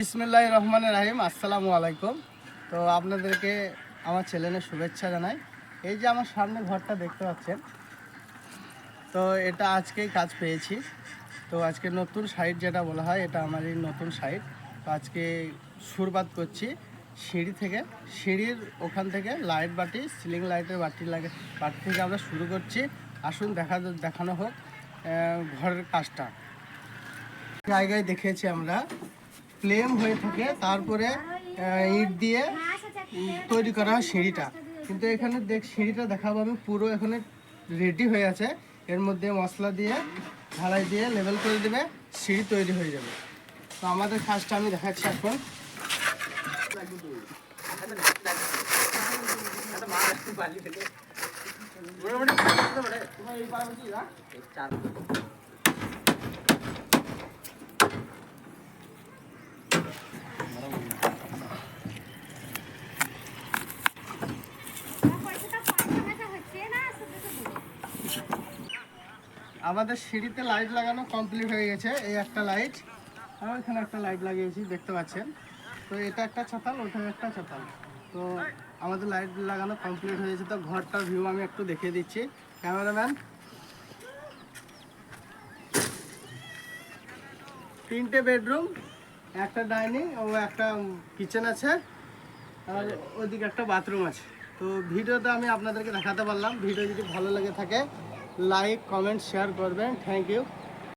বিসমিল্লাহির রহমানির রহিম। আসসালামু আলাইকুম। তো আপনাদেরকে আমার চ্যানেলে শুভেচ্ছা জানাই। এই যে আমার সামনে ঘরটা দেখতে পাচ্ছেন, তো এটা আজকেই কাজ পেয়েছি। তো আজকে নতুন সাইট যেটা বলা হয়, এটা আমারই নতুন সাইট। তো আজকে শুরুবাত করছি সিঁড়ি থেকে। সিঁড়ির ওখান থেকে লাইট বাটি, সিলিং লাইটের বাটি থেকে আমরা শুরু করছি। আসুন দেখানো হোক ঘরের কাজটা। জায়গায় দেখেছি আমরা প্লেন হয়ে থাকে, তারপরে ইট দিয়ে তৈরি করা হয় সিঁড়িটা। কিন্তু এখানে সিঁড়িটা দেখাবো আমি পুরো এখানে রেডি হয়ে আছে। এর মধ্যে মশলা দিয়ে ঢালাই দিয়ে লেবেল করে দেবে, সিঁড়ি তৈরি হয়ে যাবে। তো আমাদের কাজটা আমি দেখাচ্ছি এখন। আমাদের সিঁড়িতে লাইট লাগানো কমপ্লিট হয়ে গেছে। এই একটা লাইট আর ওইখানে একটা লাইট লাগিয়েছি, দেখতে পাচ্ছেন। তো এটা একটা ছাতাল, ওইখানে একটা ছাতাল। তো আমাদের লাইট লাগানো কমপ্লিট হয়ে গেছে। তো ঘরটার ভিউ আমি একটু দেখিয়ে দিচ্ছি। ক্যামেরাম্যান, 3টে বেডরুম, একটা ডাইনিং ও একটা কিচেন আছে, আর ওইদিকে একটা বাথরুম আছে। তো ভিডিওতে আমি আপনাদেরকে দেখাতে পারলাম। ভিডিও যদি ভালো লেগে থাকে লাইক, কমেন্ট, শেয়ার করবেন। Thank you.